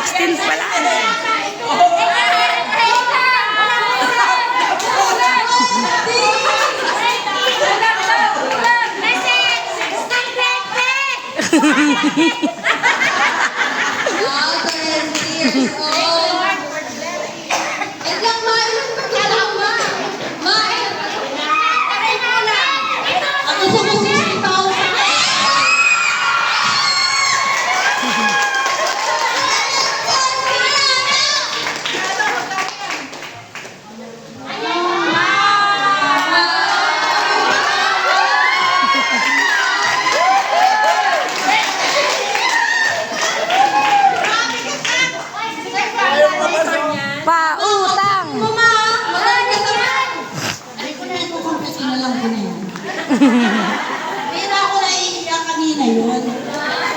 16 pala. Pautang. Pero ako na iiyak kanina yun.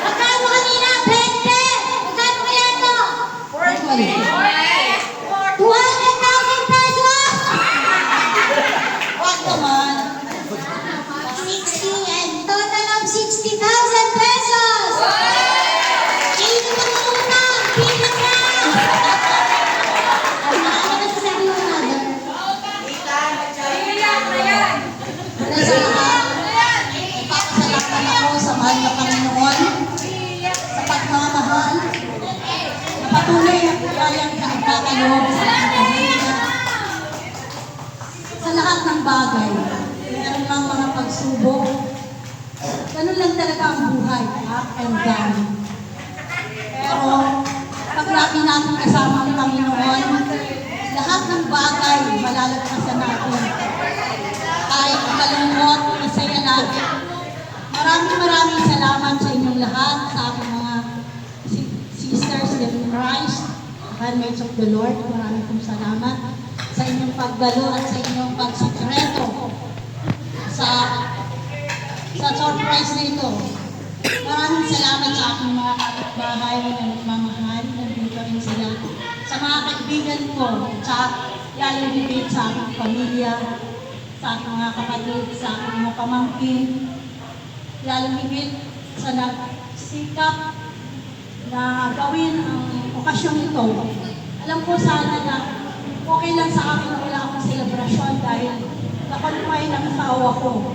Magkano kanina? 20! Magkano kaya ito? 200,000 pesos! Wag naman. 60 and total of 60,000 pesos! Sino mangungutang? Bilang na! Ano nasasabi mo, mother? Una sa lahat, nagpapasalamat ako sa mahal na Panginoon sa pagmamahal na patuloy na biyayang nakagkakaloob sa aking pamilya. Sa lahat ng bagay, meron lang mga pagsubok. Ganun lang talaga ang buhay, up and down. Pero pag lagi natin kasama ang Panginoon, lahat ng bagay malalagpasan natin. Kahit malungkot, masaya natin. Maraming salamat sa inyong lahat, sa aking mga sisters in Christ, handmaids of the Lord. Maraming pong salamat sa inyong pagdalo at sa inyong pagsikreto sa surprise na ito. Maraming salamat sa aking mga kapitbahay na nagmamahal. Nandito rin sila. Sa mga kaibigan ko, sa lalo higit sa aking pamilya, sa aking mga kapatid, sa aking mga pamangkin, lalo higit sa nagsikap na gawin ang okasyong ito. Alam ko sana na okay lang sa akin na wala akong selebrasyon dahil nakonfine ang asawa ko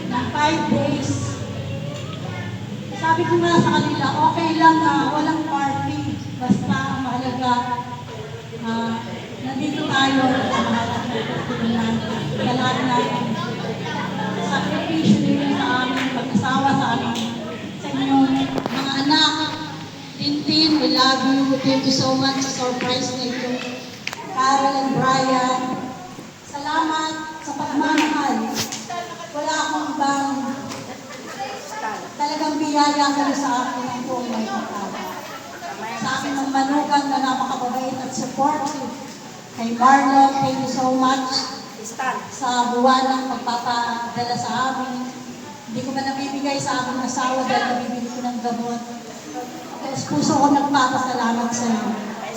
ng 5 days. Sabi ko nga sa kanila, okay lang na walang party, basta ang mahalaga nandito tayo sa lahat natin. Sakripisyo ninyo sa aming pag-asawa sa inyong mga anak. Tintin, we love you. Thank you so much sa surprise na ito. Carol and Brian, salamat sa pagmamahal. Wala akong ibang talagang biyaya kayo sa akin ang buong may kapal. Sa akin ng manugang na napakababait at supportive. Kay Marlon, thank you so much sa buwan ng pagpapadala sa amin. Hindi ko ba nabibigay sa aking asawa dahil nabibili ko ng gamot. Kaya puso ko nagpapasalamat sa iyo.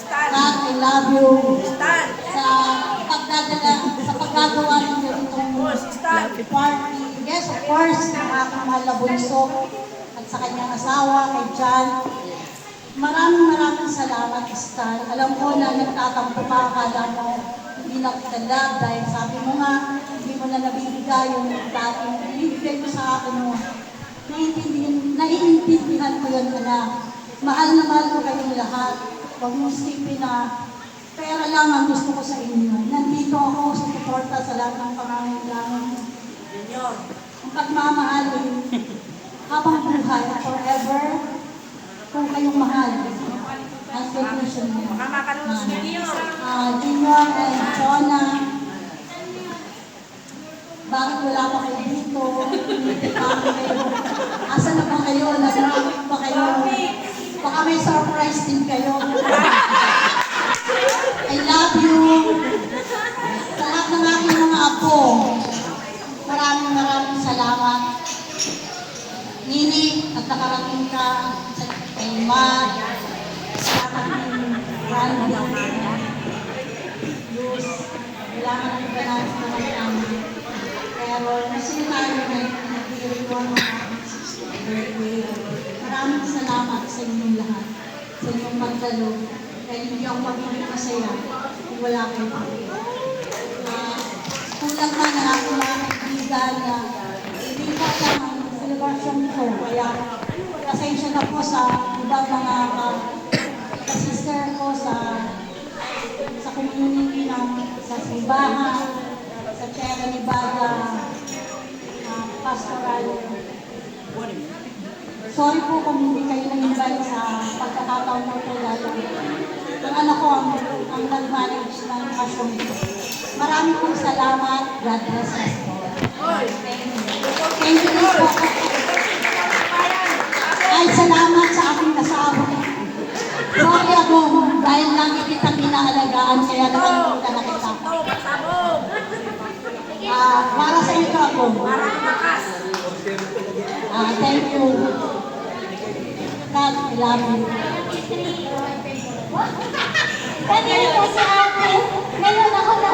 God, I love you. Sa paggagawa ng ganitong party. Yes, of course, ang aking mahal na bunso at sa kanyang asawa, kay John. Maraming salamat, Stan. Alam ko na nagtatampo ka, akala mo hindi na kita love dahil sabi mo nga, hindi mo na nabibigay yung dating binibigay mo sa akin mo. Naiintindihan ko yun na mahal na mahal ko kayong lahat. Huwag mo isipin na pera lang ang gusto ko sa inyo. Nandito ako sa suporta sa lahat ng pangangailangan mo. Ang pagmamahal habang buhay, forever, kung kayong mahal. Ang conclusion mo. Junior and Jonah, bakit wala pa kayo dito? Hindi pa kayo. Asa na ba kayo? Nag-ramp pa kayo? Baka may surprise din kayo. I love you. Sa lahat ng aking mga apo, maraming salamat. Nini, at nakarating ka sa kay Ma, sa aking Randy, Luz, kailangan ko ba natin naman namin. Pero masaya tayo na nagbigay ko ang aking 60th birthday. Maraming salamat sa inyong lahat, sa inyong pagdalo. Dahil hindi ako magiging masaya kung wala kayo pa. Kulang man na ako mga kaibigan na hindi ko alam ang celebration ko. Kaya pasensya na po sa ibang mga sister ko sa community ng sa simbahan, sa Tierra Nevada, pastoral. Sorry po kung hindi kayo nag-invite sa pagkakataon na ito dahil ang anak ko ang nag-manage ng asyon. Maraming pong salamat. God bless us all. Thank you po. Ay, salamat sa aking asawa. Sorry ako dahil lagi kitang inaalagaan kaya nakalimutan na kita. Para sa iyo ako. Thank you. God, I love you. Kanina kasi ate, ngayon ako na.